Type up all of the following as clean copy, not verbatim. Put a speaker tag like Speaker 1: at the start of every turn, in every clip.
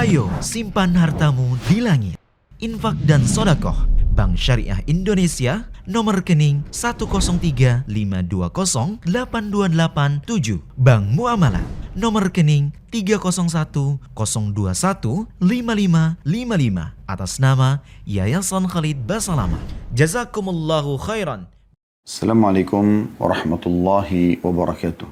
Speaker 1: Ayo simpan hartamu di langit. Infak dan sodakoh Bank Syariah Indonesia, nomor rekening 10352082887. Bank Muamalah, nomor rekening 301021555 atas nama Yayasan Khalid Basalamah. Jazakumullahu khairan.
Speaker 2: Assalamualaikum warahmatullahi wabarakatuh.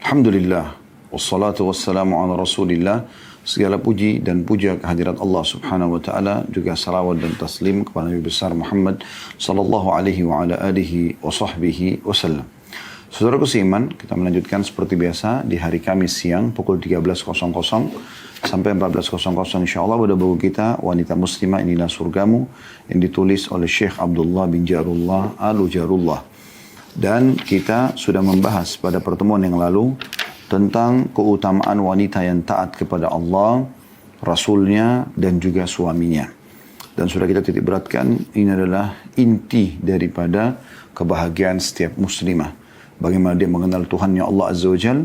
Speaker 2: Alhamdulillah, wassalatu wassalamu ala rasulillah. Segala puji dan puja kehadirat Allah subhanahu wa ta'ala, juga salawat dan taslim kepada Nabi besar Muhammad sallallahu alaihi wa ala alihi wa sahbihi wasallam. Saudaraku seiman, kita melanjutkan seperti biasa di hari Kamis siang pukul 13.00 sampai 14.00 insyaAllah pada buku kita Wanita Muslimah Inilah Surgamu yang ditulis oleh Syekh Abdullah bin Jarullah Al-Jarullah. Dan kita sudah membahas pada pertemuan yang lalu tentang keutamaan wanita yang taat kepada Allah, Rasulnya, dan juga suaminya. Dan sudah kita titik beratkan, ini adalah inti daripada kebahagiaan setiap muslimah. Bagaimana dia mengenal Tuhannya Allah Azza wa Jal,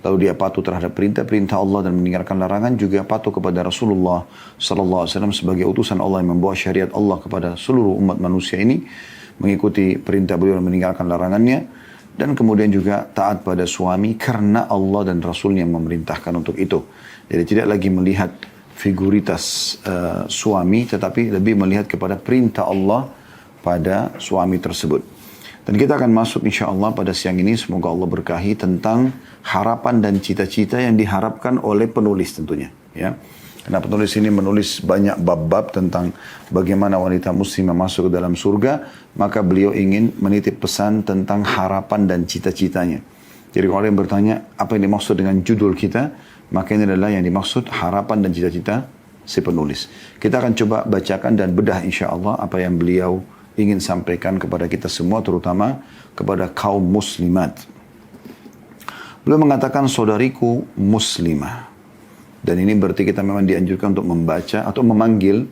Speaker 2: lalu dia patuh terhadap perintah-perintah Allah dan meninggalkan larangan, juga patuh kepada Rasulullah Sallallahu Alaihi Wasallam sebagai utusan Allah yang membawa syariat Allah kepada seluruh umat manusia ini, mengikuti perintah beliau dan meninggalkan larangannya. Dan kemudian juga taat pada suami karena Allah dan Rasulnya yang memerintahkan untuk itu. Jadi tidak lagi melihat figuritas suami, tetapi lebih melihat kepada perintah Allah pada suami tersebut. Dan kita akan masuk insya Allah pada siang ini, semoga Allah berkahi tentang harapan dan cita-cita yang diharapkan oleh penulis tentunya. Ya. Karena penulis ini menulis banyak bab-bab tentang bagaimana wanita muslimah masuk ke dalam surga, maka beliau ingin menitip pesan tentang harapan dan cita-citanya. Jadi kalau yang bertanya apa yang dimaksud dengan judul kita, maka ini adalah yang dimaksud harapan dan cita-cita si penulis. Kita akan coba bacakan dan bedah insya Allah apa yang beliau ingin sampaikan kepada kita semua, terutama kepada kaum muslimat. Beliau mengatakan, saudariku muslimah. Dan ini berarti kita memang dianjurkan untuk membaca atau memanggil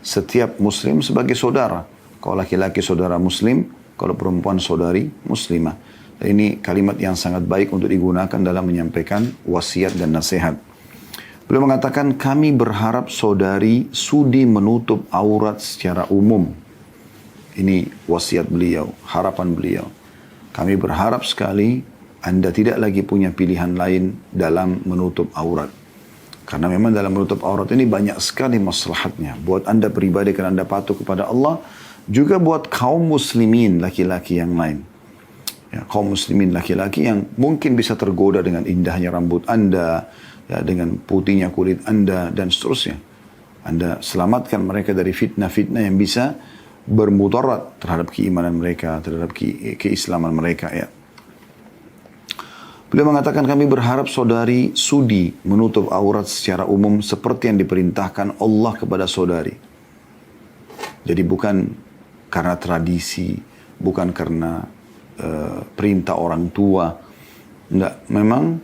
Speaker 2: setiap muslim sebagai saudara. Kalau laki-laki saudara muslim, kalau perempuan saudari muslimah. Dan ini kalimat yang sangat baik untuk digunakan dalam menyampaikan wasiat dan nasihat. Beliau mengatakan, kami berharap saudari sudi menutup aurat secara umum. Ini wasiat beliau, harapan beliau. Kami berharap sekali Anda tidak lagi punya pilihan lain dalam menutup aurat. Karena memang dalam menutup aurat ini banyak sekali maslahatnya. Buat Anda pribadi karena Anda patuh kepada Allah. Juga buat kaum muslimin laki-laki yang lain. Ya, kaum muslimin laki-laki yang mungkin bisa tergoda dengan indahnya rambut Anda. Ya, dengan putihnya kulit Anda dan seterusnya. Anda selamatkan mereka dari fitnah-fitnah yang bisa bermudarat terhadap keimanan mereka, terhadap keislaman mereka. Ya. Beliau mengatakan, kami berharap saudari sudi menutup aurat secara umum seperti yang diperintahkan Allah kepada saudari. Jadi bukan karena tradisi, bukan karena perintah orang tua. Enggak, memang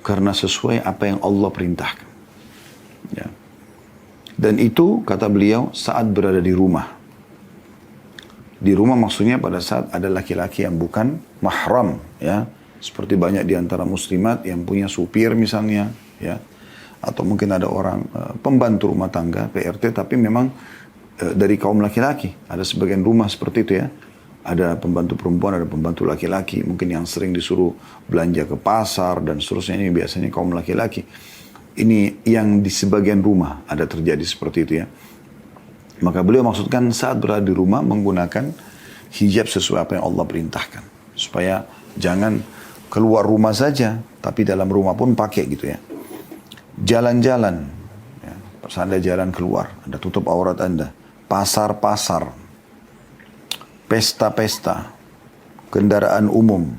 Speaker 2: karena sesuai apa yang Allah perintahkan. Ya. Dan itu, kata beliau, saat berada di rumah. Di rumah maksudnya pada saat ada laki-laki yang bukan mahram, ya. Seperti banyak di antara muslimat yang punya supir misalnya, ya, atau mungkin ada orang pembantu rumah tangga, PRT, tapi memang dari kaum laki-laki. Ada sebagian rumah seperti itu ya. Ada pembantu perempuan, ada pembantu laki-laki, mungkin yang sering disuruh belanja ke pasar dan seterusnya, ini biasanya kaum laki-laki. Ini yang di sebagian rumah ada terjadi seperti itu ya. Maka beliau maksudkan saat berada di rumah menggunakan hijab sesuai apa yang Allah perintahkan. Supaya jangan keluar rumah saja, tapi dalam rumah pun pakai gitu ya. Jalan-jalan, ya, pas Anda jalan keluar, Anda tutup aurat Anda. Pasar-pasar, pesta-pesta, kendaraan umum,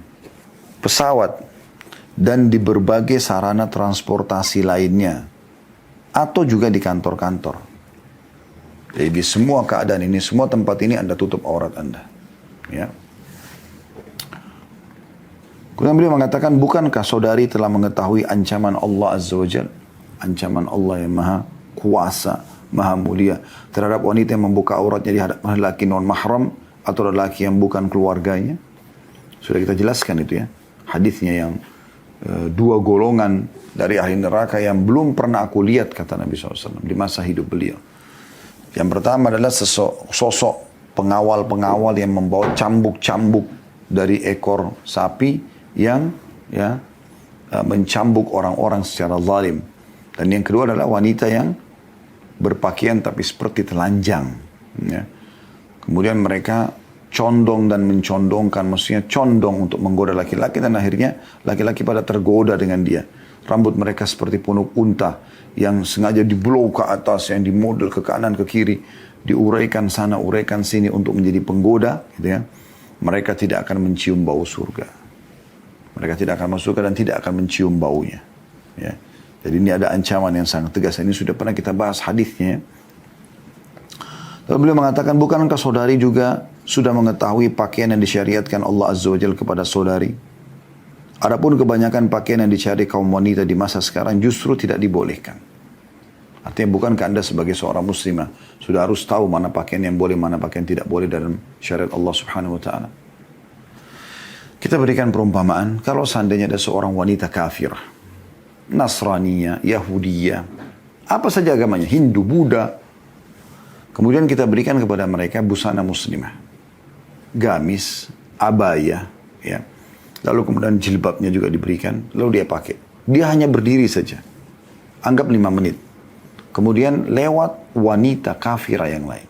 Speaker 2: pesawat, dan di berbagai sarana transportasi lainnya. Atau juga di kantor-kantor. Jadi di semua keadaan ini, semua tempat ini Anda tutup aurat Anda. Ya. Kemudian beliau mengatakan, bukankah saudari telah mengetahui ancaman Allah Azza wa Jal? Ancaman Allah yang maha kuasa, maha mulia terhadap wanita yang membuka auratnya di hadapan lelaki non-mahram atau lelaki yang bukan keluarganya. Sudah kita jelaskan itu ya. Hadisnya yang dua golongan dari ahli neraka yang belum pernah aku lihat, kata Nabi SAW, di masa hidup beliau. Yang pertama adalah sosok pengawal-pengawal yang membawa cambuk-cambuk dari ekor sapi yang mencambuk orang-orang secara zalim. Dan yang kedua adalah wanita yang berpakaian tapi seperti telanjang. Ya. Kemudian mereka condong dan mencondongkan, maksudnya condong untuk menggoda laki-laki, dan akhirnya laki-laki pada tergoda dengan dia. Rambut mereka seperti punuk unta yang sengaja diblow ke atas, yang dimodel ke kanan ke kiri, diuraikan sana, uraikan sini untuk menjadi penggoda, gitu ya. Mereka tidak akan mencium bau surga. Mereka tidak akan masuk surga dan tidak akan mencium baunya. Ya. Jadi ini ada ancaman yang sangat tegas. Ini sudah pernah kita bahas hadisnya. Lalu beliau mengatakan, bukankah saudari juga sudah mengetahui pakaian yang disyariatkan Allah Azza wa Jalla kepada saudari? Adapun kebanyakan pakaian yang dicari kaum wanita di masa sekarang justru tidak dibolehkan. Artinya bukankah Anda sebagai seorang muslimah sudah harus tahu mana pakaian yang boleh, mana pakaian tidak boleh dalam syariat Allah Subhanahu wa Ta'ala? Kita berikan perumpamaan, kalau seandainya ada seorang wanita kafir, Nasraniyah, Yahudiyah, apa saja agamanya, Hindu, Buddha, kemudian kita berikan kepada mereka busana muslimah, gamis, abaya, ya. Lalu kemudian jilbabnya juga diberikan, lalu dia pakai. Dia hanya berdiri saja, anggap 5 menit. Kemudian lewat wanita kafirah yang lain.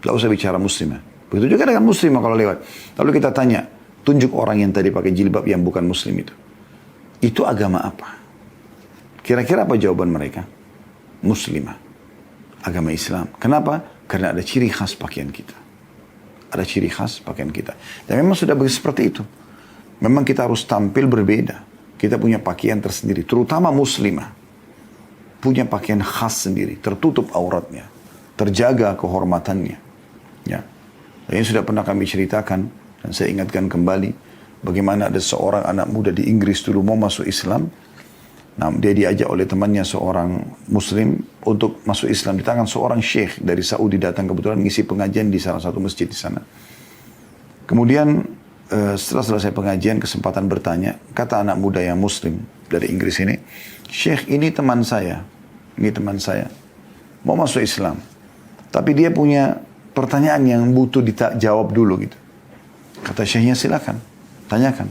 Speaker 2: Tidak usah bicara muslimah. Begitu juga dengan muslimah kalau lewat. Lalu kita tanya, tunjuk orang yang tadi pakai jilbab yang bukan muslim itu. Itu agama apa? Kira-kira apa jawaban mereka? Muslimah. Agama Islam. Kenapa? Karena ada ciri khas pakaian kita. Ada ciri khas pakaian kita. Dan memang sudah seperti itu. Memang kita harus tampil berbeda. Kita punya pakaian tersendiri. Terutama muslimah. Punya pakaian khas sendiri. Tertutup auratnya. Terjaga kehormatannya. Ya. Dan ini sudah pernah kami ceritakan. Dan saya ingatkan kembali. Bagaimana ada seorang anak muda di Inggris dulu mau masuk Islam. Nah, dia diajak oleh temannya seorang muslim untuk masuk Islam di tangan seorang syekh dari Saudi, datang kebetulan ngisi pengajian di salah satu masjid di sana. Kemudian setelah selesai pengajian, kesempatan bertanya, kata anak muda yang muslim dari Inggris ini, "Syekh, ini teman saya mau masuk Islam, tapi dia punya pertanyaan yang butuh dijawab dulu gitu." Kata syekhnya, silakan, tanyakan.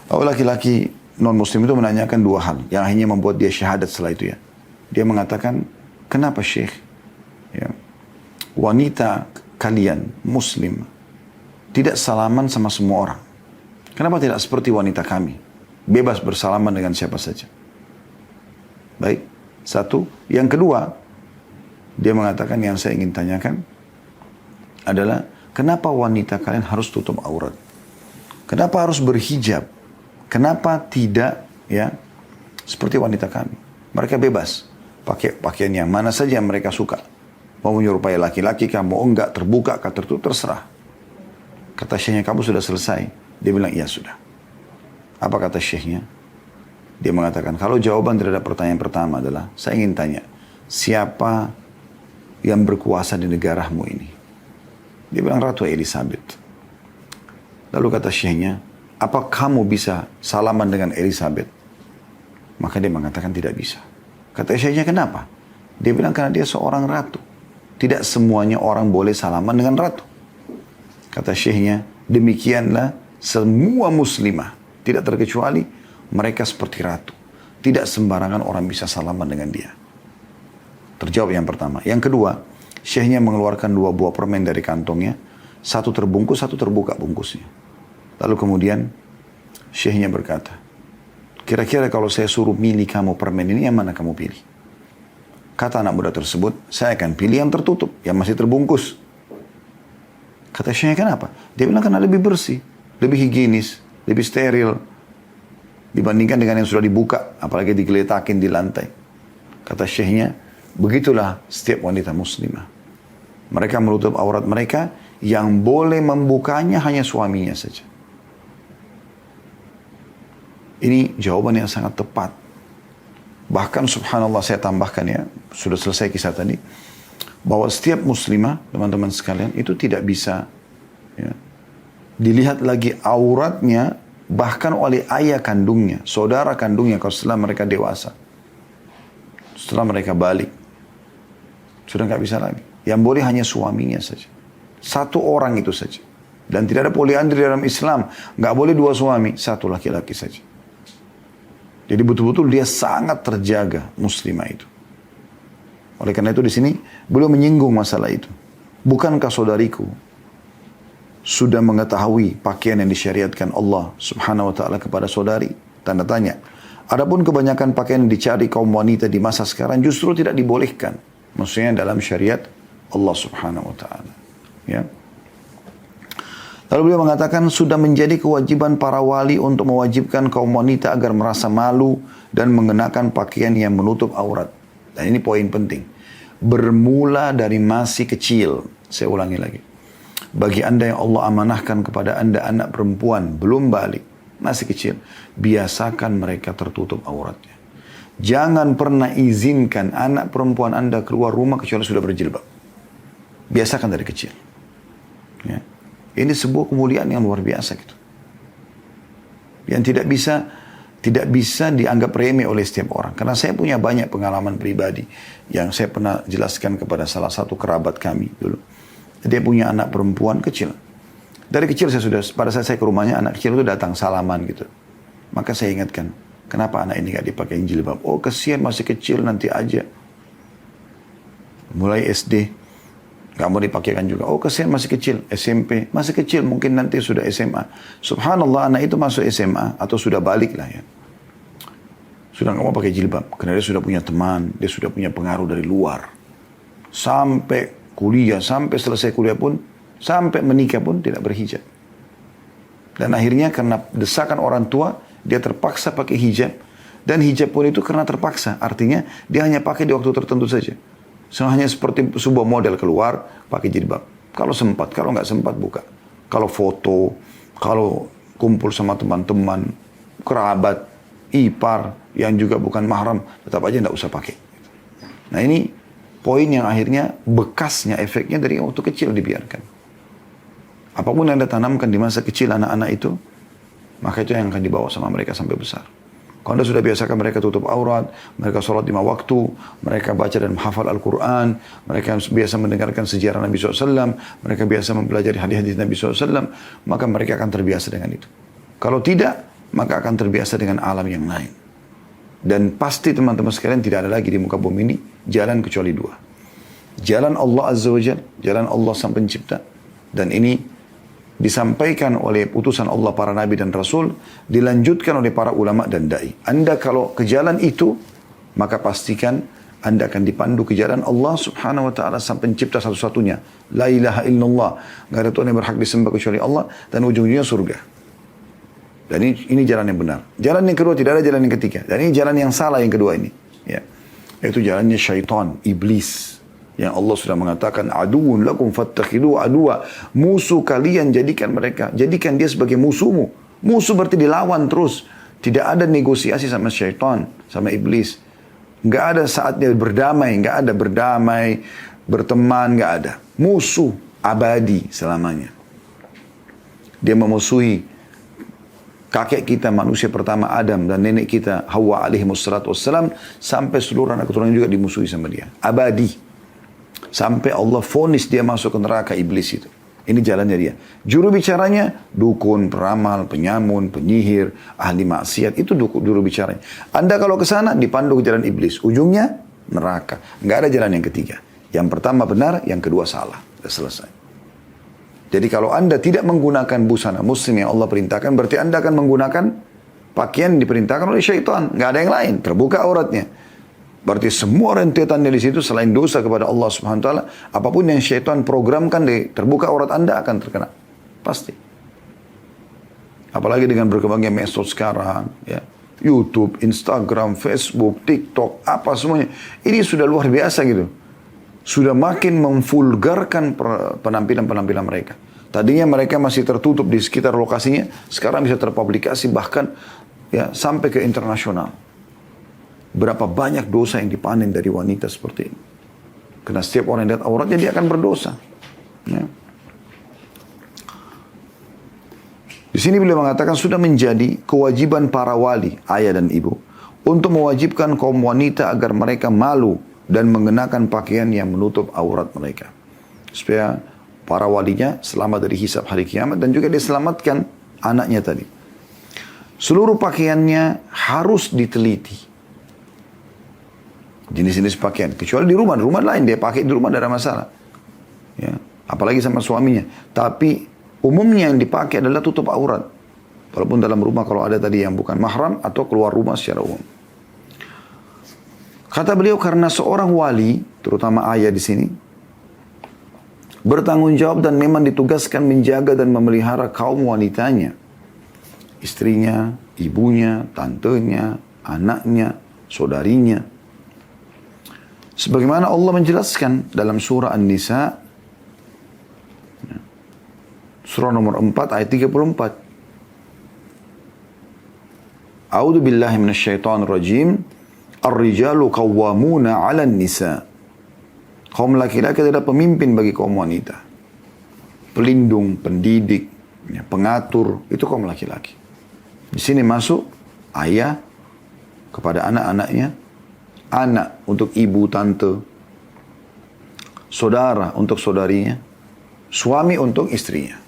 Speaker 2: Oh, laki-laki non-muslim itu menanyakan 2 hal yang akhirnya membuat dia syahadat setelah itu ya. Dia mengatakan, kenapa Syekh, ya, wanita kalian muslim tidak salaman sama semua orang? Kenapa tidak seperti wanita kami, bebas bersalaman dengan siapa saja? Baik, satu. Yang kedua, dia mengatakan, yang saya ingin tanyakan adalah, kenapa wanita kalian harus tutup aurat? Kenapa harus berhijab? Kenapa tidak ya seperti wanita kami? Mereka bebas pakai pakaian yang mana saja yang mereka suka. Mau menyerupai laki-laki, kamu enggak, terbuka, tertutup, terserah. Kata syekhnya, kamu sudah selesai? Dia bilang, iya sudah. Apa kata syekhnya? Dia mengatakan, kalau jawaban terhadap pertanyaan pertama adalah, saya ingin tanya, siapa yang berkuasa di negaramu ini? Dia bilang, Ratu Elizabeth. Lalu kata syekhnya, apa kamu bisa salaman dengan Elizabeth? Maka dia mengatakan tidak bisa. Kata syekhnya, kenapa? Dia bilang, karena dia seorang ratu. Tidak semuanya orang boleh salaman dengan ratu. Kata syekhnya, demikianlah semua muslimah. Tidak terkecuali mereka seperti ratu. Tidak sembarangan orang bisa salaman dengan dia. Terjawab yang pertama. Yang kedua, syekhnya mengeluarkan 2 buah permen dari kantongnya. Satu terbungkus, satu terbuka bungkusnya. Lalu kemudian syekhnya berkata, kira-kira kalau saya suruh milih kamu permen ini, yang mana kamu pilih? Kata anak muda tersebut, saya akan pilih yang tertutup, yang masih terbungkus. Kata syekhnya, kenapa? Dia bilang, karena lebih bersih, lebih higienis, lebih steril dibandingkan dengan yang sudah dibuka, apalagi digeletakin di lantai. Kata syekhnya, begitulah setiap wanita muslimah. Mereka menutup aurat mereka, yang boleh membukanya hanya suaminya saja. Ini jawaban yang sangat tepat. Bahkan subhanallah, saya tambahkan ya, sudah selesai kisah tadi, bahwa setiap muslimah, teman-teman sekalian, itu tidak bisa ya, dilihat lagi auratnya bahkan oleh ayah kandungnya, saudara kandungnya kalau setelah mereka dewasa. Setelah mereka balik, sudah nggak bisa lagi. Yang boleh hanya suaminya saja. Satu orang itu saja. Dan tidak ada poliandri dalam Islam. Nggak boleh dua suami, satu laki-laki saja. Jadi betul-betul dia sangat terjaga muslimah itu. Oleh karena itu di sini beliau menyinggung masalah itu. Bukankah saudariku sudah mengetahui pakaian yang disyariatkan Allah Subhanahu wa taala kepada saudari? Tanda tanya. Adapun kebanyakan pakaian yang dicari kaum wanita di masa sekarang justru tidak dibolehkan. Maksudnya dalam syariat Allah Subhanahu wa taala. Ya. Lalu beliau mengatakan sudah menjadi kewajiban para wali untuk mewajibkan kaum wanita agar merasa malu dan mengenakan pakaian yang menutup aurat. Dan ini poin penting. Bermula dari masih kecil. Saya ulangi lagi. Bagi anda yang Allah amanahkan kepada anda anak perempuan belum balik, masih kecil, biasakan mereka tertutup auratnya. Jangan pernah izinkan anak perempuan anda keluar rumah kecuali sudah berjilbab. Biasakan dari kecil. Ya. Ini sebuah kemuliaan yang luar biasa gitu. Yang tidak bisa dianggap remeh oleh setiap orang. Karena saya punya banyak pengalaman pribadi yang saya pernah jelaskan kepada salah satu kerabat kami dulu. Dia punya anak perempuan kecil. Dari kecil pada saat saya ke rumahnya, anak kecil itu datang salaman gitu. Maka saya ingatkan, kenapa anak ini gak dipakai jilbab? Oh kesian masih kecil, nanti aja. Mulai SD, gak mau dipakaikan juga. Oh kesian masih kecil, SMP, masih kecil, mungkin nanti sudah SMA. Subhanallah, anak itu masuk SMA atau sudah balik lah ya. Sudah gak mau pakai jilbab, karena dia sudah punya teman, dia sudah punya pengaruh dari luar. Sampai kuliah, sampai selesai kuliah pun, sampai menikah pun tidak berhijab. Dan akhirnya karena desakan orang tua, dia terpaksa pakai hijab. Dan hijab pun itu karena terpaksa. Artinya dia hanya pakai di waktu tertentu saja. Hanya seperti sebuah model keluar, pakai jilbab. Kalau sempat, kalau nggak sempat buka. Kalau foto, kalau kumpul sama teman-teman, kerabat, ipar, yang juga bukan mahram, tetap aja nggak usah pakai. Nah ini poin yang akhirnya bekasnya, efeknya dari waktu kecil dibiarkan. Apapun yang Anda tanamkan di masa kecil anak-anak itu, maka itu yang akan dibawa sama mereka sampai besar. Kalau Anda sudah biasakan mereka tutup aurat, mereka sholat 5 waktu, mereka baca dan menghafal Al-Quran, mereka biasa mendengarkan sejarah Nabi SAW, mereka biasa mempelajari hadis-hadis Nabi SAW, maka mereka akan terbiasa dengan itu. Kalau tidak, maka akan terbiasa dengan alam yang lain. Dan pasti teman-teman sekalian tidak ada lagi di muka bumi ini jalan kecuali dua. Jalan Allah Azza wa Jalla, jalan Allah Sang Pencipta. Dan ini disampaikan oleh utusan Allah para nabi dan rasul, dilanjutkan oleh para ulama dan dai. Anda kalau ke jalan itu, maka pastikan Anda akan dipandu ke jalan Allah Subhanahu wa taala Sang Pencipta satu-satunya. La ilaha illallah, enggak ada Tuhan yang berhak disembah kecuali Allah, dan ujung-ujungnya surga. Dan ini jalan yang benar. Jalan yang kedua tidak ada jalan yang ketiga. Dan ini jalan yang salah yang kedua ini. Ya. Yaitu jalannya syaitan, iblis. Yang Allah sudah mengatakan, aduun lakum fattakhidu aduwa. Musuh kalian jadikan mereka. Jadikan dia sebagai musuhmu. Musuh berarti dilawan terus. Tidak ada negosiasi sama syaitan, sama iblis. Nggak ada saatnya berdamai. Nggak ada berdamai, berteman, nggak ada. Musuh abadi selamanya. Dia memusuhi kakek kita manusia pertama Adam dan nenek kita Hawa alaihi wassalatu wassalam, sampai seluruh anak keturunan juga dimusuhi sama dia. Abadi. Sampai Allah vonis dia masuk ke neraka iblis itu. Ini jalannya dia. Juru bicaranya dukun, peramal, penyamun, penyihir, ahli maksiat. Itu juru bicaranya. Anda kalau ke sana dipandu ke jalan iblis. Ujungnya neraka. Nggak ada jalan yang ketiga. Yang pertama benar, yang kedua salah. Sudah selesai. Jadi kalau Anda tidak menggunakan busana muslim yang Allah perintahkan, berarti Anda akan menggunakan pakaian yang diperintahkan oleh syaitan. Nggak ada yang lain, terbuka auratnya. Berarti semua rentetannya di situ selain dosa kepada Allah Subhanahu wa taala, apapun yang syaitan programkan di terbuka aurat Anda akan terkena. Pasti. Apalagi dengan berkembangnya medsos sekarang, ya. YouTube, Instagram, Facebook, TikTok, apa semuanya. Ini sudah luar biasa gitu. Sudah makin memvulgarkan penampilan-penampilan mereka. Tadinya mereka masih tertutup di sekitar lokasinya, sekarang bisa terpublikasi bahkan ya sampai ke internasional. Berapa banyak dosa yang dipanen dari wanita seperti ini. Karena setiap orang yang lihat auratnya dia akan berdosa. Ya. Di sini beliau mengatakan sudah menjadi kewajiban para wali, ayah dan ibu, untuk mewajibkan kaum wanita agar mereka malu dan mengenakan pakaian yang menutup aurat mereka. Supaya para walinya selamat dari hisab hari kiamat dan juga diselamatkan anaknya tadi. Seluruh pakaiannya harus diteliti. Jenis-jenis pakaian. Kecuali di rumah lain dia pakai di rumah tidak ada masalah. Ya, apalagi sama suaminya. Tapi umumnya yang dipakai adalah tutup aurat. Walaupun dalam rumah kalau ada tadi yang bukan mahram atau keluar rumah secara umum. Kata beliau karena seorang wali, terutama ayah di sini, bertanggung jawab dan memang ditugaskan menjaga dan memelihara kaum wanitanya. Istrinya, ibunya, tantenya, anaknya, saudarinya. Sebagaimana Allah menjelaskan dalam surah An-Nisa, surah nomor 4 ayat 34. A'udzu billahi minasyaitonir rajim. Ar-rijalu qawwamuna 'alan nisa. Kaum laki-laki adalah pemimpin bagi kaum wanita. Pelindung, pendidik, pengatur, itu kaum laki-laki. Di sini masuk ayah kepada anak-anaknya, anak untuk ibu, tante, saudara untuk saudarinya, suami untuk istrinya.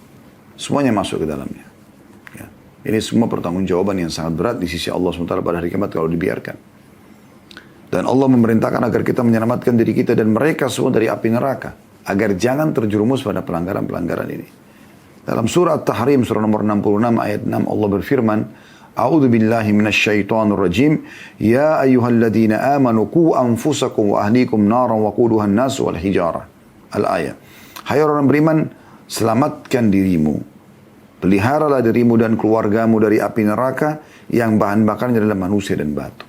Speaker 2: Semuanya masuk ke dalamnya. Ya. Ini semua pertanggungjawaban yang sangat berat di sisi Allah SWT pada hari kiamat kalau dibiarkan. Dan Allah memerintahkan agar kita menyelamatkan diri kita dan mereka semua dari api neraka. Agar jangan terjerumus pada pelanggaran-pelanggaran ini. Dalam surah At-Tahrim, surah nomor 66 ayat 6 Allah berfirman, A'udzu billahi minasyaitonir rajim. Ya ayyuhalladzina amanu qu anfusakum wa ahlikum naran waquduhan nas wal hijarah. Al-ayat. Hai orang beriman, selamatkan dirimu. Peliharalah dirimu dan keluargamu dari api neraka yang bahan bakarnya adalah manusia dan batu.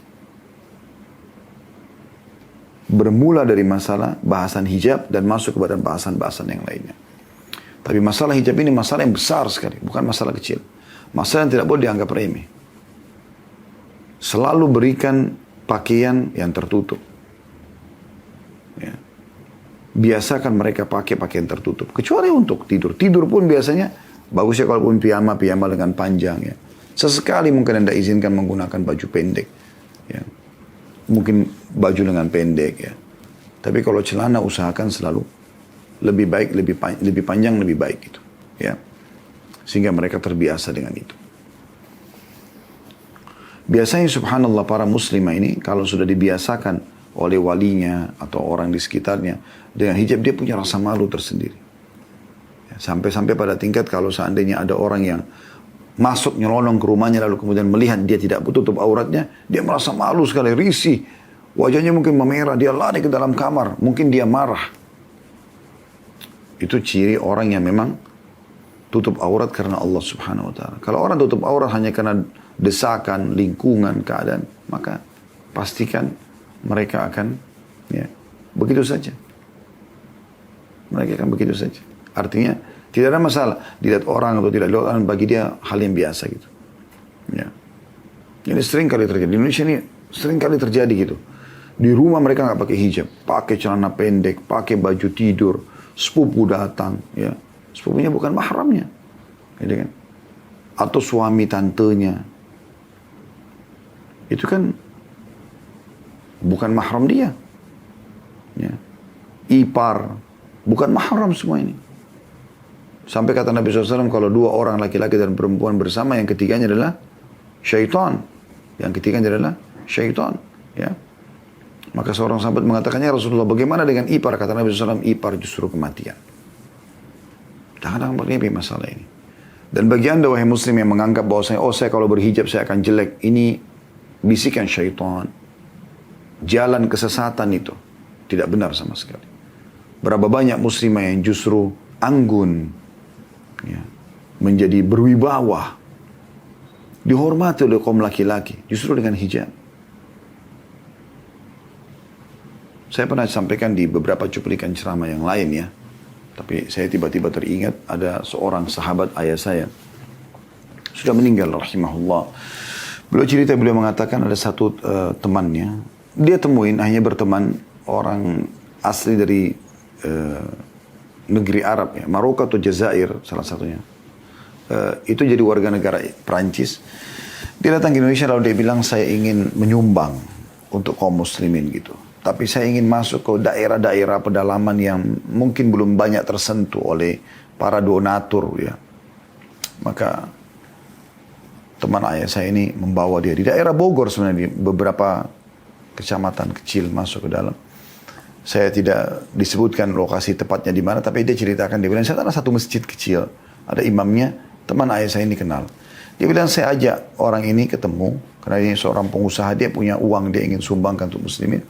Speaker 2: Bermula dari masalah bahasan hijab dan masuk kepada bahasan-bahasan yang lainnya. Tapi masalah hijab ini masalah yang besar sekali, bukan masalah kecil. Masalah yang tidak boleh dianggap remeh. Selalu berikan pakaian yang tertutup. Ya. Biasakan mereka pakai pakaian tertutup. Kecuali untuk tidur. Tidur pun biasanya, bagusnya kalaupun piyama dengan panjang. Ya. Sesekali mungkin Anda izinkan menggunakan baju pendek. Ya. Mungkin baju lengan pendek. Ya. Tapi kalau celana usahakan selalu lebih baik, lebih panjang, lebih baik gitu. Ya. Sehingga mereka terbiasa dengan itu. Biasanya subhanallah para muslimah ini kalau sudah dibiasakan oleh walinya atau orang di sekitarnya dengan hijab, dia punya rasa malu tersendiri. Ya, sampai-sampai pada tingkat kalau seandainya ada orang yang masuk nyelonong ke rumahnya lalu kemudian melihat dia tidak tutup auratnya, dia merasa malu sekali, risih. Wajahnya mungkin memerah, dia lari ke dalam kamar, mungkin dia marah. Itu ciri orang yang memang tutup aurat karena Allah subhanahu wa ta'ala. Kalau orang tutup aurat hanya karena desakan, lingkungan, keadaan, maka pastikan mereka akan ya, begitu saja. Mereka akan begitu saja. Artinya tidak ada masalah dilihat orang atau tidak dilihat orang, bagi dia hal yang biasa gitu. Ya. Ini sering kali terjadi. Di Indonesia ini sering kali terjadi gitu. Di rumah mereka nggak pakai hijab, pakai celana pendek, pakai baju tidur, sepupu datang, ya. Sepupunya bukan mahramnya, gitu kan? Atau suami tantenya, itu kan bukan mahram dia, ya. Ipar, bukan mahram semua ini. Sampai kata Nabi SAW, kalau dua orang laki-laki dan perempuan bersama, yang ketiganya adalah syaitan, yang ketiganya adalah syaitan, ya. Maka seorang sahabat mengatakannya, Rasulullah, bagaimana dengan ipar? Kata Nabi SAW, ipar justru kematian. Jangan berlebihan masalah ini. Dan bagi anda, wahai muslim yang menganggap bahwa saya kalau berhijab saya akan jelek, ini bisikan syaitan. Jalan kesesatan itu tidak benar sama sekali. Berapa banyak muslimah yang justru anggun, ya, menjadi berwibawa, dihormati oleh kaum laki-laki, justru dengan hijab. Saya pernah sampaikan di beberapa cuplikan ceramah yang lain ya. Tapi saya tiba-tiba teringat ada seorang sahabat ayah saya. Sudah meninggal rahimahullah. Beliau mengatakan ada satu temannya. Dia temuin, hanya berteman orang asli dari negeri Arab ya. Maroko atau Jazair salah satunya. itu jadi warga negara Perancis. Dia datang ke Indonesia lalu dia bilang saya ingin menyumbang untuk kaum muslimin gitu. Tapi saya ingin masuk ke daerah-daerah pedalaman yang mungkin belum banyak tersentuh oleh para donatur ya. Maka teman ayah saya ini membawa dia di daerah Bogor sebenarnya, di beberapa kecamatan kecil masuk ke dalam. Saya tidak disebutkan lokasi tepatnya di mana, tapi dia ceritakan, dia bilang, saya ada satu masjid kecil, ada imamnya, teman ayah saya ini kenal. Dia bilang, saya ajak orang ini ketemu, karena dia seorang pengusaha, dia punya uang, dia ingin sumbangkan untuk muslimin.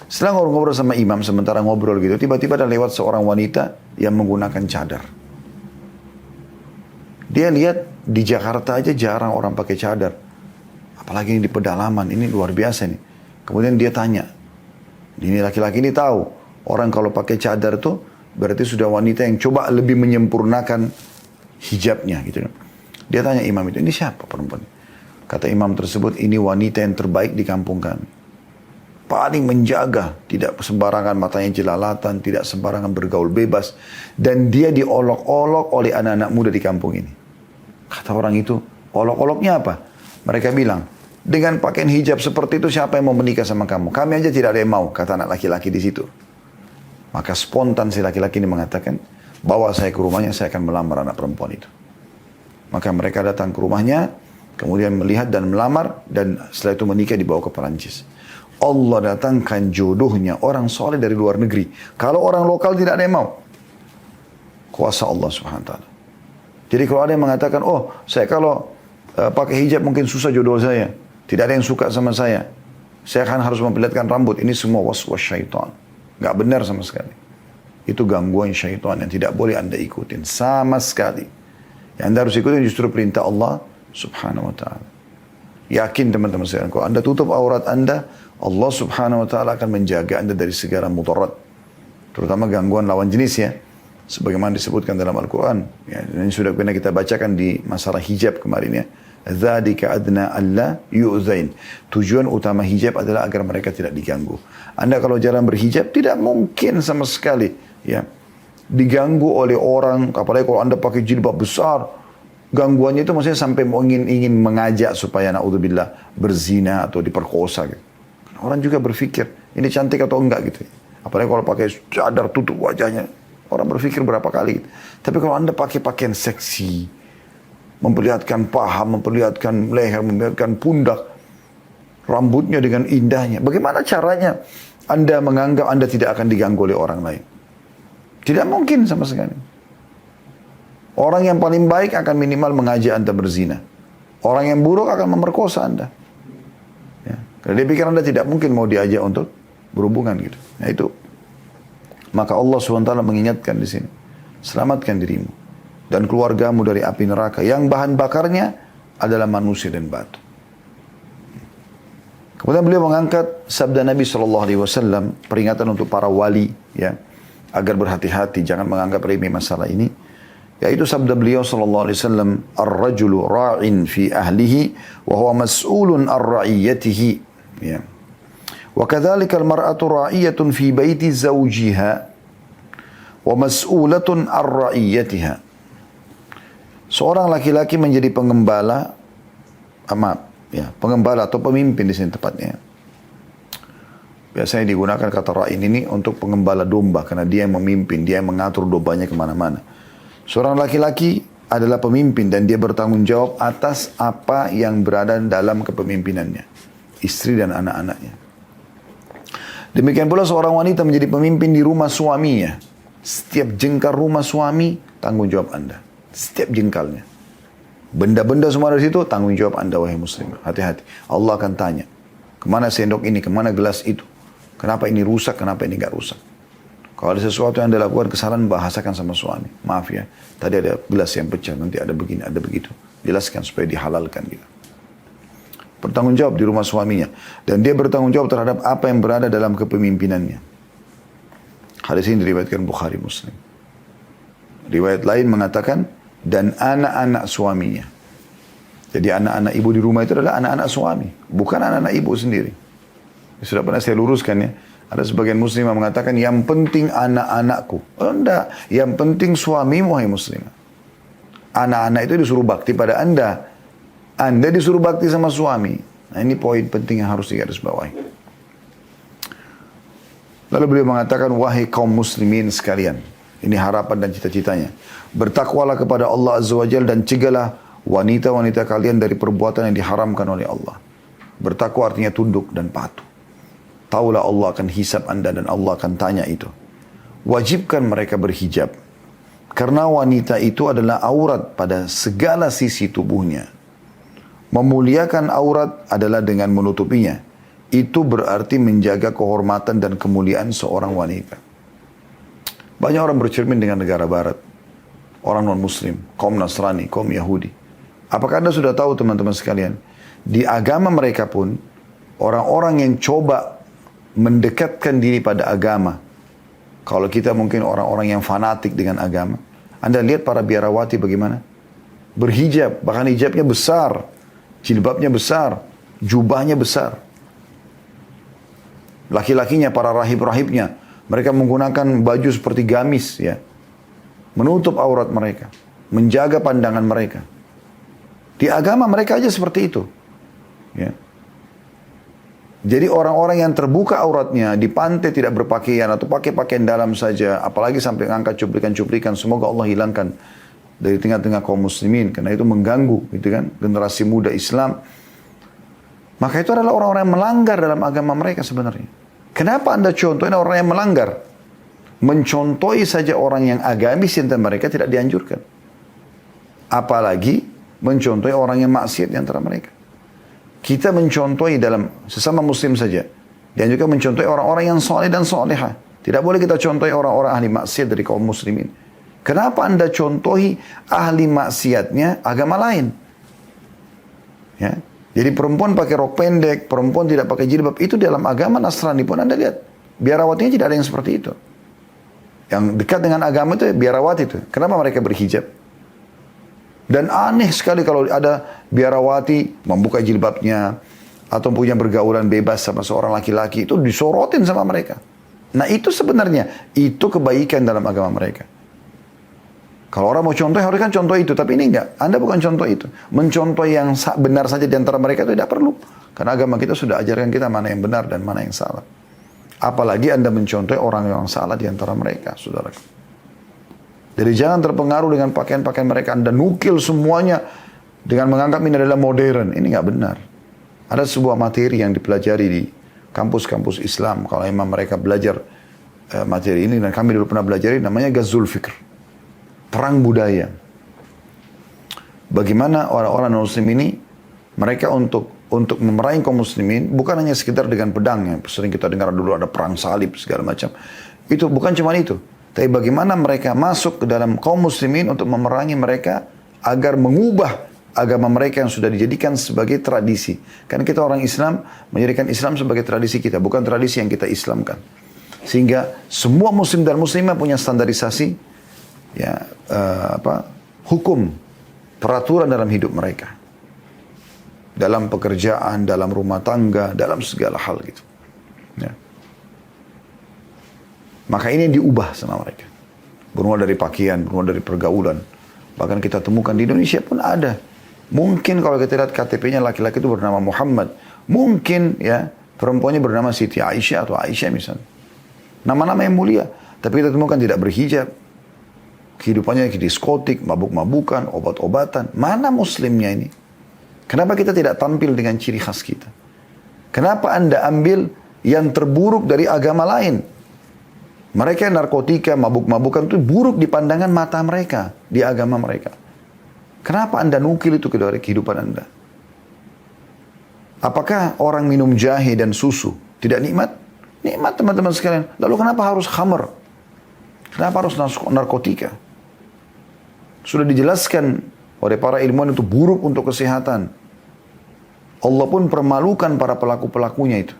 Speaker 2: Setelah ngobrol-ngobrol sama imam, sementara ngobrol gitu, tiba-tiba ada lewat seorang wanita yang menggunakan cadar. Dia lihat di Jakarta aja jarang orang pakai cadar. Apalagi ini di pedalaman, ini luar biasa nih. Kemudian dia tanya, ini laki-laki ini tahu, orang kalau pakai cadar tuh berarti sudah wanita yang coba lebih menyempurnakan hijabnya gitu. Dia tanya imam itu, ini siapa perempuan? Kata imam tersebut, ini wanita yang terbaik di kampung kami. Paling menjaga, tidak sembarangan matanya jelalatan, tidak sembarangan bergaul bebas. Dan dia diolok-olok oleh anak-anak muda di kampung ini. Kata orang itu, olok-oloknya apa? Mereka bilang, dengan pakaian hijab seperti itu siapa yang mau menikah sama kamu? Kami aja tidak ada yang mau, kata anak laki-laki di situ. Maka spontan si laki-laki ini mengatakan, bawa saya ke rumahnya, saya akan melamar anak perempuan itu. Maka mereka datang ke rumahnya, kemudian melihat dan melamar, dan setelah itu menikah dibawa ke Perancis. Allah datangkan jodohnya orang soleh dari luar negeri. Kalau orang lokal tidak ada yang mau. Kuasa Allah subhanahu wa ta'ala. Jadi kalau ada yang mengatakan, oh saya kalau pakai hijab mungkin susah jodoh saya. Tidak ada yang suka sama saya. Saya akan harus memperlihatkan rambut. Ini semua was-was syaitan. Gak benar sama sekali. Itu gangguan syaitan yang tidak boleh anda ikutin. Sama sekali. Yang anda harus ikutin justru perintah Allah subhanahu wa ta'ala. Yakin teman-teman sekalian. Kalau anda tutup aurat anda, Allah subhanahu wa ta'ala akan menjaga anda dari segala mudarat. Terutama gangguan lawan jenis ya. Sebagaimana disebutkan dalam Al-Quran. Ya, ini sudah pernah kita bacakan di masalah hijab kemarin ya. Dzalika adna alla yu'zain. Tujuan utama hijab adalah agar mereka tidak diganggu. Anda kalau jarang berhijab tidak mungkin sama sekali ya diganggu oleh orang. Apalagi kalau anda pakai jilbab besar. Gangguannya itu maksudnya sampai ingin mengajak supaya naudzubillah berzina atau diperkosa gitu. Orang juga berpikir ini cantik atau enggak gitu. Apalagi kalau pakai cadar tutup wajahnya. Orang berpikir berapa kali. Tapi kalau anda pakai pakaian seksi, memperlihatkan paha, memperlihatkan leher, memperlihatkan pundak, rambutnya dengan indahnya. Bagaimana caranya anda menganggap anda tidak akan diganggu oleh orang lain? Tidak mungkin sama sekali. Orang yang paling baik akan minimal mengajak anda berzina. Orang yang buruk akan memerkosa anda. Ya. Karena dia pikir anda tidak mungkin mau diajak untuk berhubungan gitu. Nah itu. Maka Allah SWT mengingatkan di sini. Selamatkan dirimu dan keluargamu dari api neraka yang bahan bakarnya adalah manusia dan batu. Kemudian beliau mengangkat sabda Nabi SAW, peringatan untuk para wali ya, agar berhati-hati, jangan menganggap remeh masalah ini. Yaitu sabda beliau SAW, ar-rajulu ra'in fi ahlihi wa huwa mas'ulun ar-ra'iyatihi. Ya. Wa kadzalika al-mar'atu ra'iyatun fi baiti zawjiha wa mas'ulatun ar-ra'iyatiha. Seorang laki-laki menjadi pengembala, pengembala atau pemimpin di sini tepatnya. Biasanya digunakan kata ra'in ini untuk pengembala domba karena dia yang memimpin, dia yang mengatur dombanya kemana-mana. Seorang laki-laki adalah pemimpin dan dia bertanggung jawab atas apa yang berada dalam kepemimpinannya, istri dan anak-anaknya. Demikian pula seorang wanita menjadi pemimpin di rumah suaminya. Setiap jengkal rumah suami, tanggung jawab anda. Setiap jengkalnya. Benda-benda semua dari situ, tanggung jawab anda wahai muslim. Hati-hati. Allah akan tanya. Kemana sendok ini, kemana gelas itu. Kenapa ini rusak, kenapa ini gak rusak. Kalau ada sesuatu yang anda lakukan kesalahan, bahasakan sama suami. Maaf ya, tadi ada gelas yang pecah, nanti ada begini, ada begitu. Jelaskan supaya dihalalkan gitu. Bertanggung jawab di rumah suaminya. Dan dia bertanggung jawab terhadap apa yang berada dalam kepemimpinannya. Hadis ini diriwayatkan Bukhari Muslim. Riwayat lain mengatakan, dan anak-anak suaminya. Jadi anak-anak ibu di rumah itu adalah anak-anak suami. Bukan anak-anak ibu sendiri. Sudah pernah saya luruskan ya. Ada sebagian muslim yang mengatakan, yang penting anak-anakku. Oh enggak, yang penting suamimu hai muslimah. Anak-anak itu disuruh bakti pada Anda. Anda disuruh bakti sama suami. Nah ini poin penting yang harus digarisbawahi. Lalu beliau mengatakan, wahai kaum muslimin sekalian. Ini harapan dan cita-citanya. Bertakwalah kepada Allah Azza wa Jalla dan cegahlah wanita-wanita kalian dari perbuatan yang diharamkan oleh Allah. Bertakwa artinya tunduk dan patuh. Taulah Allah akan hisab Anda dan Allah akan tanya itu. Wajibkan mereka berhijab. Karena wanita itu adalah aurat pada segala sisi tubuhnya. Memuliakan aurat adalah dengan menutupinya. Itu berarti menjaga kehormatan dan kemuliaan seorang wanita. Banyak orang bercermin dengan negara barat. Orang non-muslim, kaum Nasrani, kaum Yahudi. Apakah Anda sudah tahu teman-teman sekalian? Di agama mereka pun, orang-orang yang coba mendekatkan diri pada agama. Kalau kita mungkin orang-orang yang fanatik dengan agama. Anda lihat para biarawati bagaimana? Berhijab, bahkan hijabnya besar. Jilbabnya besar. Jubahnya besar. Laki-lakinya, para rahib-rahibnya. Mereka menggunakan baju seperti gamis. Ya, menutup aurat mereka. Menjaga pandangan mereka. Di agama mereka aja seperti itu. Ya. Jadi orang-orang yang terbuka auratnya di pantai tidak berpakaian atau pakai pakaian dalam saja, apalagi sampai mengangkat cuplikan-cuplikan, semoga Allah hilangkan dari tengah-tengah kaum muslimin karena itu mengganggu gitu kan generasi muda Islam. Maka itu adalah orang-orang yang melanggar dalam agama mereka sebenarnya. Kenapa Anda contohin orang yang melanggar? Mencontohi saja orang yang agamis yang mereka tidak dianjurkan. Apalagi mencontohi orang yang maksiat di antara mereka. Kita mencontohi dalam sesama muslim saja. Dan juga mencontohi orang-orang yang soleh dan soleha. Tidak boleh kita contohi orang-orang ahli maksiat dari kaum muslimin. Kenapa Anda contohi ahli maksiatnya agama lain? Ya. Jadi perempuan pakai rok pendek, perempuan tidak pakai jilbab. Itu dalam agama Nasrani pun Anda lihat. Biarawatinya tidak ada yang seperti itu. Yang dekat dengan agama itu biarawati itu. Kenapa mereka berhijab? Dan aneh sekali kalau ada biarawati membuka jilbabnya atau punya bergaulan bebas sama seorang laki-laki, itu disorotin sama mereka. Nah itu sebenarnya, itu kebaikan dalam agama mereka. Kalau orang mau contoh, harus kan contoh itu. Tapi ini enggak, Anda bukan contoh itu. Mencontoh yang benar saja di antara mereka itu tidak perlu. Karena agama kita sudah ajarkan kita mana yang benar dan mana yang salah. Apalagi Anda mencontoh orang yang salah di antara mereka, saudara. Jadi jangan terpengaruh dengan pakaian-pakaian mereka. Anda nukil semuanya dengan menganggap ini adalah modern. Ini nggak benar. Ada sebuah materi yang dipelajari di kampus-kampus Islam. Kalau memang mereka belajar materi ini, dan kami dulu pernah belajar, namanya Ghazul Fikr. Perang budaya. Bagaimana orang-orang non-muslim ini, mereka untuk memerangi kaum muslimin, bukan hanya sekedar dengan pedang. Yang sering kita dengar dulu ada perang salib, segala macam. Itu bukan cuma itu. Tapi bagaimana mereka masuk ke dalam kaum muslimin untuk memerangi mereka agar mengubah agama mereka yang sudah dijadikan sebagai tradisi. Karena kita orang Islam menjadikan Islam sebagai tradisi kita, bukan tradisi yang kita Islamkan. Sehingga semua muslim dan muslimah punya standarisasi ya hukum, peraturan dalam hidup mereka. Dalam pekerjaan, dalam rumah tangga, dalam segala hal gitu. Ya. Maka ini diubah sama mereka. Bermula dari pakaian, bermula dari pergaulan. Bahkan kita temukan di Indonesia pun ada. Mungkin kalau kita lihat KTP-nya laki-laki itu bernama Muhammad. Mungkin ya perempuannya bernama Siti Aisyah atau Aisyah misalnya. Nama-nama yang mulia. Tapi kita temukan tidak berhijab. Kehidupannya diskotik, mabuk-mabukan, obat-obatan. Mana muslimnya ini? Kenapa kita tidak tampil dengan ciri khas kita? Kenapa Anda ambil yang terburuk dari agama lain? Mereka narkotika, mabuk-mabukan itu buruk di pandangan mata mereka, di agama mereka. Kenapa Anda nukil itu ke dari kehidupan Anda? Apakah orang minum jahe dan susu tidak nikmat? Nikmat teman-teman sekalian. Lalu kenapa harus khamr? Kenapa harus narkotika? Sudah dijelaskan oleh para ilmuwan itu buruk untuk kesehatan. Allah pun permalukan para pelaku-pelakunya itu.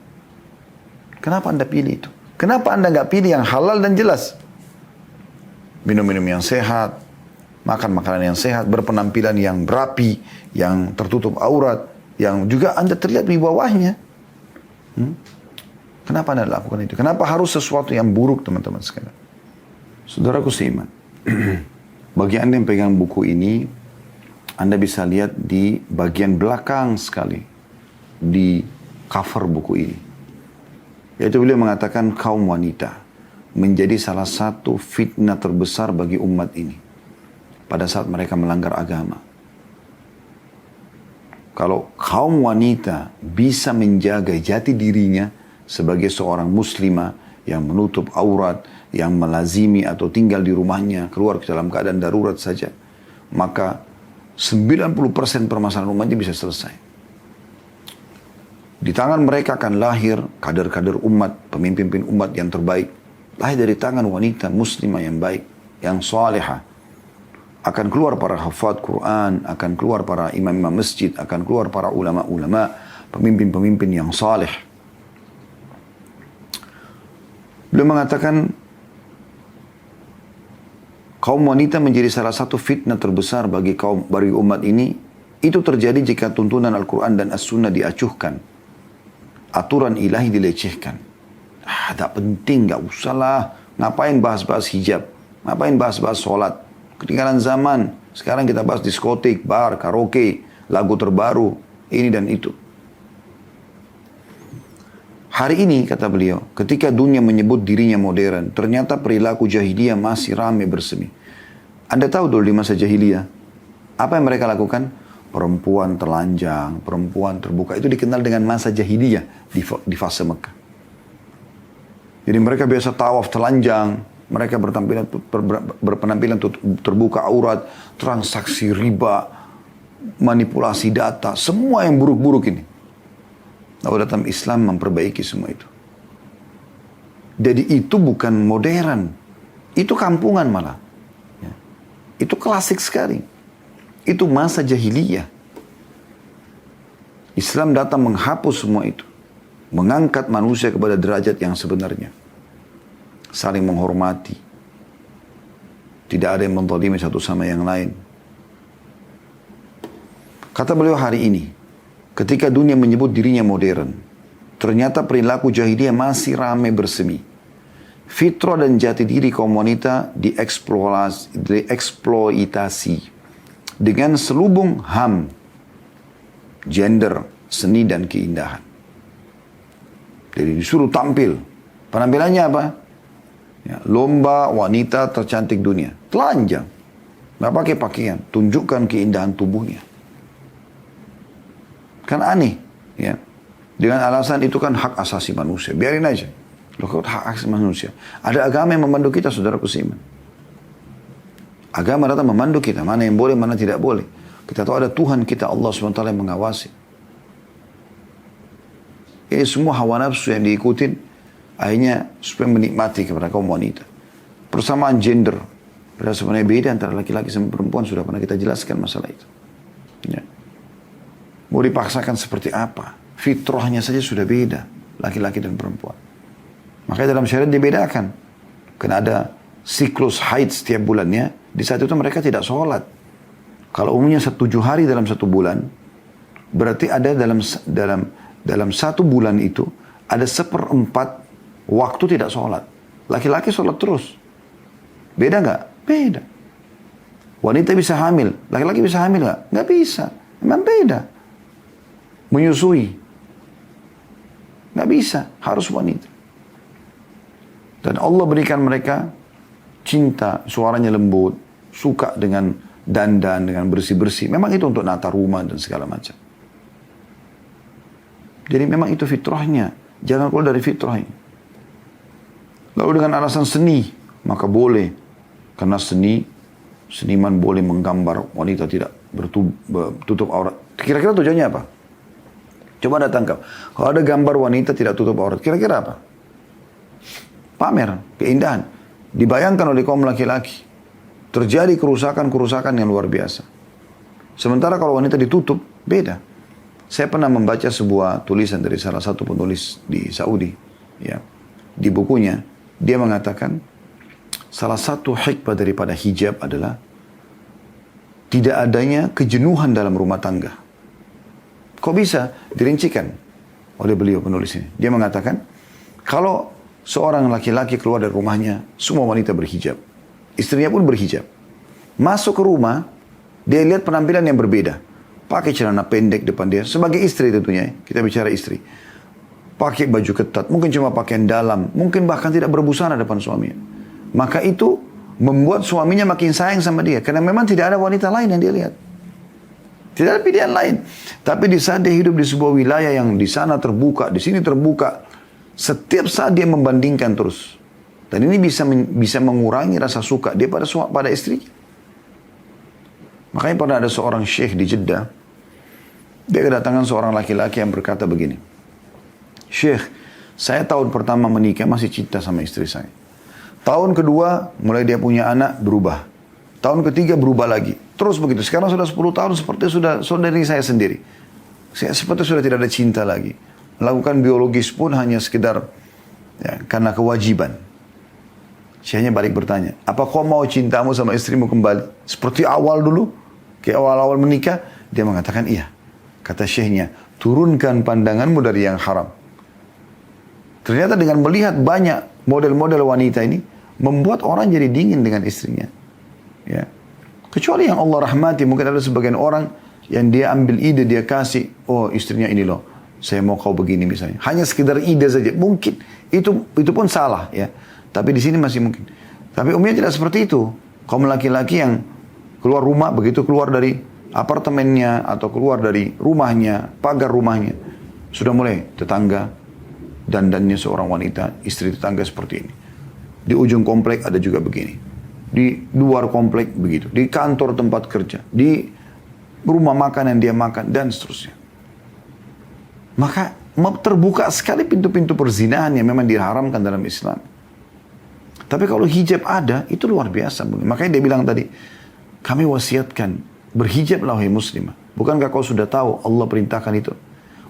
Speaker 2: Kenapa Anda pilih itu? Kenapa Anda nggak pilih yang halal dan jelas? Minum-minum yang sehat, makan makanan yang sehat, berpenampilan yang rapi, yang tertutup aurat, yang juga Anda terlihat di bawahnya. Kenapa Anda lakukan itu? Kenapa harus sesuatu yang buruk, teman-teman sekalian? Saudaraku seiman, bagi Anda yang pegang buku ini, Anda bisa lihat di bagian belakang sekali di cover buku ini. Yaitu beliau mengatakan kaum wanita menjadi salah satu fitnah terbesar bagi umat ini pada saat mereka melanggar agama. Kalau kaum wanita bisa menjaga jati dirinya sebagai seorang muslimah yang menutup aurat, yang melazimi atau tinggal di rumahnya, keluar dalam keadaan darurat saja, maka 90% permasalahan umatnya bisa selesai. Di tangan mereka akan lahir kader-kader umat, pemimpin umat yang terbaik. Lahir dari tangan wanita muslimah yang baik, yang salihah. Akan keluar para hafadz Quran, akan keluar para imam-imam masjid, akan keluar para ulama-ulama, pemimpin-pemimpin yang saleh. Beliau mengatakan, kaum wanita menjadi salah satu fitnah terbesar bagi umat ini. Itu terjadi jika tuntunan Al-Quran dan As-Sunnah diacuhkan. Aturan ilahi dilecehkan. Tak penting, gak usahlah. Ngapain bahas-bahas hijab? Ngapain bahas-bahas sholat? Ketinggalan zaman. Sekarang kita bahas diskotik, bar, karaoke, lagu terbaru, ini dan itu. Hari ini, kata beliau, ketika dunia menyebut dirinya modern, ternyata perilaku jahiliyah masih ramai bersemi. Anda tahu dulu di masa jahiliyah, apa yang mereka lakukan? Perempuan telanjang, perempuan terbuka. Itu dikenal dengan masa jahiliyah di fase Mekah. Jadi mereka biasa tawaf telanjang, mereka berpenampilan terbuka aurat, transaksi riba, manipulasi data, semua yang buruk-buruk ini. Lalu datang Islam memperbaiki semua itu. Jadi itu bukan modern. Itu kampungan malah. Ya. Itu klasik sekali. Itu masa jahiliyah. Islam datang menghapus semua itu. Mengangkat manusia kepada derajat yang sebenarnya. Saling menghormati. Tidak ada yang menzalimi satu sama yang lain. Kata beliau hari ini, ketika dunia menyebut dirinya modern, ternyata perilaku jahiliyah masih ramai bersemi. Fitrah dan jati diri kaum wanita dieksploitasi dengan selubung HAM, gender, seni dan keindahan. Jadi disuruh tampil. Penampilannya apa? Ya, lomba wanita tercantik dunia. Telanjang. Nggak pakai pakaian. Tunjukkan keindahan tubuhnya. Kan aneh, ya. Dengan alasan itu kan hak asasi manusia. Biarin aja. Loh, kok hak asasi manusia? Ada agama yang memandu kita, saudaraku seiman. Agama datang memandu kita. Mana yang boleh, mana tidak boleh. Kita tahu ada Tuhan kita, Allah SWT yang mengawasi. Ini semua hawa nafsu yang diikutin. Akhirnya supaya menikmati kepada kaum wanita. Persamaan gender. Padahal sebenarnya beda antara laki-laki sama perempuan. Sudah pernah kita jelaskan masalah itu. Ya. Mau dipaksakan seperti apa? Fitrahnya saja sudah beda. Laki-laki dan perempuan. Makanya dalam syariat dibedakan. Karena ada siklus haid setiap bulannya. Di saat itu mereka tidak sholat. Kalau umumnya 7 hari dalam 1 bulan. Berarti ada dalam 1 bulan itu. Ada 1/4 waktu tidak sholat. Laki-laki sholat terus. Beda nggak? Beda. Wanita bisa hamil. Laki-laki bisa hamil nggak? Nggak bisa. Memang beda. Menyusui. Nggak bisa. Harus wanita. Dan Allah berikan mereka cinta. Suaranya lembut. Suka dengan dandan, dengan bersih-bersih. Memang itu untuk nata rumah dan segala macam. Jadi memang itu fitrahnya. Jangan keluar dari fitrah ini. Lalu dengan alasan seni, maka boleh. Karena seniman boleh menggambar wanita tidak bertutup aurat. Kira-kira tujuannya apa? Coba Anda tangkap. Kalau ada gambar wanita tidak tutup aurat, kira-kira apa? Pamer, keindahan. Dibayangkan oleh kaum laki-laki. Terjadi kerusakan-kerusakan yang luar biasa. Sementara kalau wanita ditutup, beda. Saya pernah membaca sebuah tulisan dari salah satu penulis di Saudi. Ya. Di bukunya, dia mengatakan, salah satu hikmah daripada hijab adalah tidak adanya kejenuhan dalam rumah tangga. Kok bisa? Dirincikan oleh beliau penulis ini. Dia mengatakan, kalau seorang laki-laki keluar dari rumahnya, semua wanita berhijab. Istrinya pun berhijab. Masuk ke rumah, Dia lihat penampilan yang berbeda. Pakai celana pendek depan dia. Sebagai istri tentunya, kita bicara istri. Pakai baju ketat, mungkin cuma pakaian dalam, mungkin bahkan tidak berbusana depan suaminya. Maka itu membuat suaminya makin sayang sama dia. Karena memang tidak ada wanita lain yang dia lihat. Tidak ada pilihan lain. Tapi di saat dia hidup di sebuah wilayah yang di sana terbuka, di sini terbuka, setiap saat dia membandingkan terus. Dan ini bisa mengurangi rasa suka dia pada istrinya. Makanya pernah ada seorang syekh di Jeddah. Dia kedatangan seorang laki-laki yang berkata begini. Syekh, saya tahun pertama menikah masih cinta sama istri saya. Tahun kedua mulai dia punya anak berubah. Tahun ketiga berubah lagi. Terus begitu. Sekarang sudah 10 tahun seperti sudah saudari saya sendiri. Saya seperti sudah tidak ada cinta lagi. Melakukan biologis pun hanya sekedar ya, karena kewajiban. Syekhnya balik bertanya, apa kau mau cintamu sama istrimu kembali? Seperti awal dulu? Kayak awal-awal menikah? Dia mengatakan iya. Kata syekhnya, turunkan pandanganmu dari yang haram. Ternyata dengan melihat banyak model-model wanita ini, membuat orang jadi dingin dengan istrinya. Ya. Kecuali yang Allah rahmati, mungkin ada sebagian orang yang dia ambil ide, dia kasih, oh istrinya ini loh, saya mau kau begini misalnya. Hanya sekedar ide saja, mungkin. Itu pun salah ya. Tapi di sini masih mungkin. Tapi umumnya tidak seperti itu. Kaum laki-laki yang keluar rumah, begitu keluar dari apartemennya atau keluar dari rumahnya, pagar rumahnya, sudah mulai tetangga, dandannya seorang wanita, istri tetangga seperti ini. Di ujung komplek ada juga begini. Di luar komplek begitu. Di kantor tempat kerja. Di rumah makan yang dia makan dan seterusnya. Maka terbuka sekali pintu-pintu perzinahan yang memang diharamkan dalam Islam. Tapi kalau hijab ada, itu luar biasa. Makanya dia bilang tadi, kami wasiatkan, berhijablah wahai muslimah. Bukankah kau sudah tahu Allah perintahkan itu?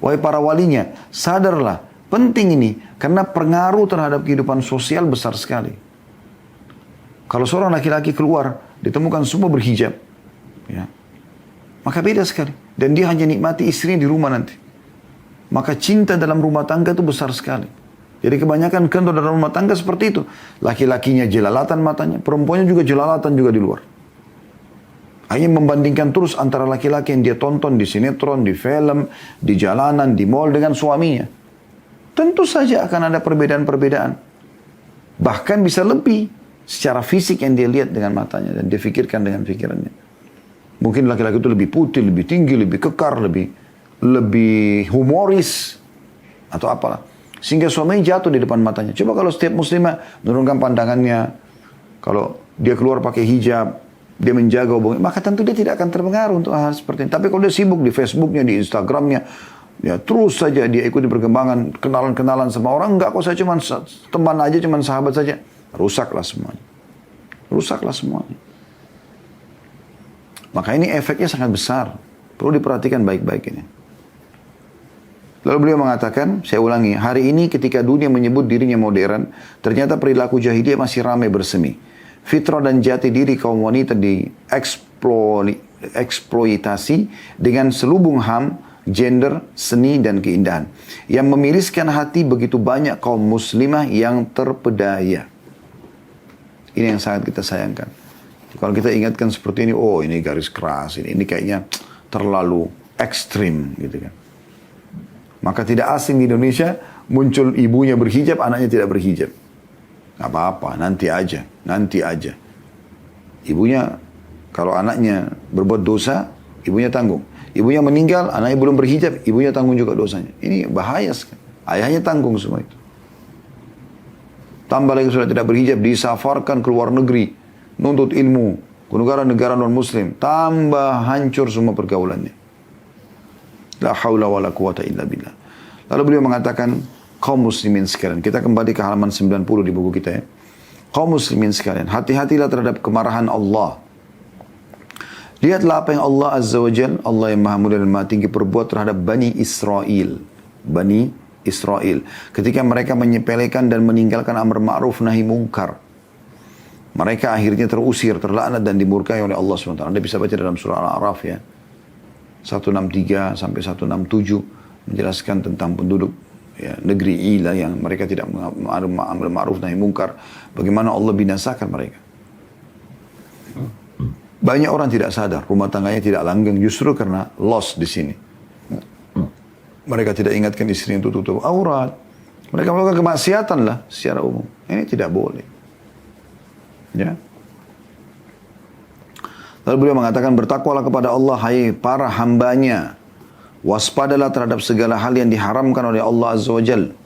Speaker 2: Wahai para walinya, sadarlah, penting ini. Karena pengaruh terhadap kehidupan sosial besar sekali. Kalau seorang laki-laki keluar, ditemukan semua berhijab. Ya, maka beda sekali. Dan dia hanya nikmati istrinya di rumah nanti. Maka cinta dalam rumah tangga itu besar sekali. Jadi kebanyakan kendor dalam rumah tangga seperti itu. Laki-lakinya jelalatan matanya, perempuannya juga jelalatan juga di luar. Hanya membandingkan terus antara laki-laki yang dia tonton di sinetron, di film, di jalanan, di mall dengan suaminya. Tentu saja akan ada perbedaan-perbedaan. Bahkan bisa lebih secara fisik yang dia lihat dengan matanya dan dia fikirkan dengan pikirannya. Mungkin laki-laki itu lebih putih, lebih tinggi, lebih kekar, lebih humoris atau apalah. Sehingga suaminya jatuh di depan matanya. Coba kalau setiap muslimah menurunkan pandangannya, kalau dia keluar pakai hijab, dia menjaga hubungan, maka tentu dia tidak akan terpengaruh untuk hal seperti ini. Tapi kalau dia sibuk di Facebooknya, di Instagramnya, ya terus saja dia ikuti perkembangan, kenalan-kenalan sama orang, enggak kok saya cuma teman aja, cuma sahabat saja. Rusaklah semuanya. Rusaklah semuanya. Maka ini efeknya sangat besar. Perlu diperhatikan baik-baik ini. Lalu beliau mengatakan, saya ulangi, hari ini ketika dunia menyebut dirinya modern, ternyata perilaku jahiliyah masih ramai bersemi. Fitrah dan jati diri kaum wanita dieksploitasi dengan selubung HAM, gender, seni, dan keindahan. Yang memiriskan hati begitu banyak kaum muslimah yang terpedaya. Ini yang sangat kita sayangkan. Kalau kita ingatkan seperti ini, oh ini garis keras, ini kayaknya terlalu ekstrim gitu kan. Maka tidak asing di Indonesia muncul ibunya berhijab, anaknya tidak berhijab. Gak apa-apa, nanti aja. Ibunya, kalau anaknya berbuat dosa, ibunya tanggung. Ibunya meninggal, anaknya belum berhijab, ibunya tanggung juga dosanya. Ini bahaya sekali. Ayahnya tanggung semua itu. Tambah lagi sudah tidak berhijab, disafarkan ke luar negeri, nuntut ilmu, ke negara-negara non-muslim. Tambah hancur semua pergaulannya. La haula wa la quwata illa billah. Lalu beliau mengatakan, kaum muslimin sekalian. Kita kembali ke halaman 90 di buku kita ya. Kaum muslimin sekalian, hati-hatilah terhadap kemarahan Allah. Lihatlah apa yang Allah Azza wa Jal, Allah yang maha mulia dan maha tinggi perbuat terhadap Bani Israel. Bani Israel. Ketika mereka menyepelekan dan meninggalkan amar ma'ruf nahi mungkar. Mereka akhirnya terusir, terlaknat dan dimurkai oleh Allah SWT. Anda bisa baca dalam surah Al-A'raf ya. 163 sampai 167 menjelaskan tentang penduduk ya, negeri Ila yang mereka tidak amar ma'ruf nahi mungkar. Bagaimana Allah binasakan mereka. Banyak orang tidak sadar, rumah tangganya tidak langgeng justru karena loss di sini. Mereka tidak ingatkan istri untuk tutup aurat. Mereka melakukan kemaksiatan lah secara umum. Ini tidak boleh. Ya. Lalu beliau mengatakan, bertakwalah kepada Allah, hai para hambanya. Waspadalah terhadap segala hal yang diharamkan oleh Allah Azza wa Jal.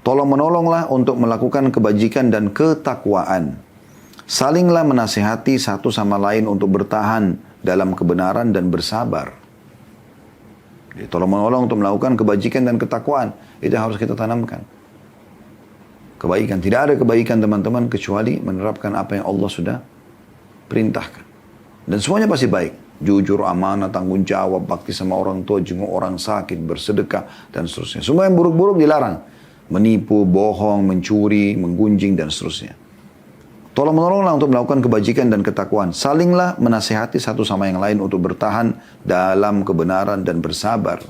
Speaker 2: Tolong menolonglah untuk melakukan kebajikan dan ketakwaan. Salinglah menasihati satu sama lain untuk bertahan dalam kebenaran dan bersabar. Jadi, tolong menolong untuk melakukan kebajikan dan ketakwaan. Itu harus kita tanamkan. Kebaikan. Tidak ada kebaikan teman-teman kecuali menerapkan apa yang Allah sudah perintahkan. Dan semuanya pasti baik. Jujur, amanah, tanggung jawab, bakti sama orang tua, jenguk orang sakit, bersedekah, dan seterusnya. Semua yang buruk-buruk dilarang. Menipu, bohong, mencuri, menggunjing, dan seterusnya. Tolong menolonglah untuk melakukan kebajikan dan ketakwaan. Salinglah menasihati satu sama yang lain untuk bertahan dalam kebenaran dan bersabar.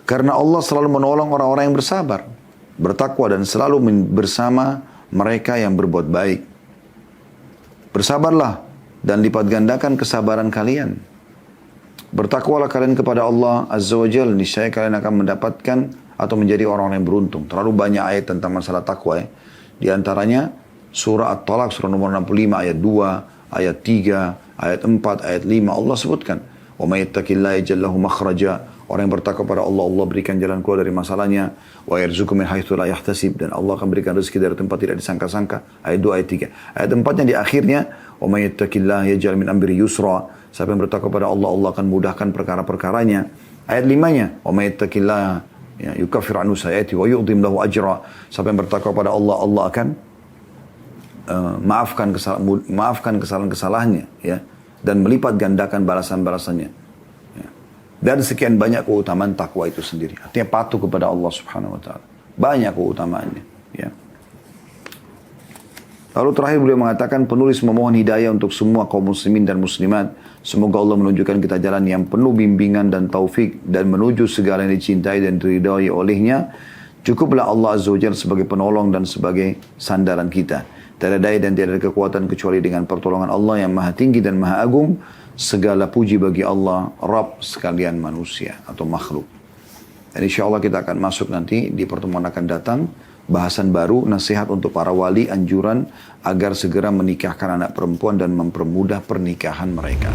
Speaker 2: Karena Allah selalu menolong orang-orang yang bersabar, bertakwa dan selalu bersama mereka yang berbuat baik. Bersabarlah dan lipat gandakan kesabaran kalian. Bertakwalah kalian kepada Allah Azza wa Jalla, niscaya kalian akan mendapatkan atau menjadi orang-orang yang beruntung. Terlalu banyak ayat tentang masalah takwa ya. Di antaranya surah At-Talaq, surah nomor 65, ayat 2, ayat 3, ayat 4, ayat 5. Allah sebutkan, wa may yattaqillaha yaj'al lahu makhraja. Orang yang bertakwa pada Allah, Allah berikan jalan keluar dari masalahnya. Wa yarzuqhu min haitsu la yahtasib. Dan Allah akan berikan rezeki dari tempat tidak disangka-sangka. Ayat 2, ayat 3. Ayat 4-nya di akhirnya, wa may yattaqillaha yaj'al min amri yusra. Siapa yang bertakwa pada Allah, Allah akan mudahkan perkara-perkaranya. Ayat 5-nya, wa may yattaqillaha yukaffir anhu sayyi'atihi wa yu'dhim lahu ajra. Siapa yang bertakwa pada Allah, Allah akan maafkan kesalahan-kesalahannya ya, dan melipat gandakan balasan-balasannya ya. Dan sekian banyak keutamaan takwa itu sendiri. Artinya patuh kepada Allah Subhanahu wa taala. Banyak keutamaannya ya. Lalu terakhir beliau mengatakan, penulis memohon hidayah untuk semua kaum muslimin dan muslimat. Semoga Allah menunjukkan kita jalan yang penuh bimbingan dan taufik dan menuju segala yang dicintai dan diridhai olehnya. Cukuplah Allah Azza wa Jalla sebagai penolong dan sebagai sandaran kita. Tiada daya dan tiada kekuatan kecuali dengan pertolongan Allah yang maha tinggi dan maha agung. Segala puji bagi Allah, Rabb sekalian manusia atau makhluk. Dan insya Allah kita akan masuk nanti di pertemuan akan datang. Bahasan baru, nasihat untuk para wali, anjuran agar segera menikahkan anak perempuan dan mempermudah pernikahan mereka.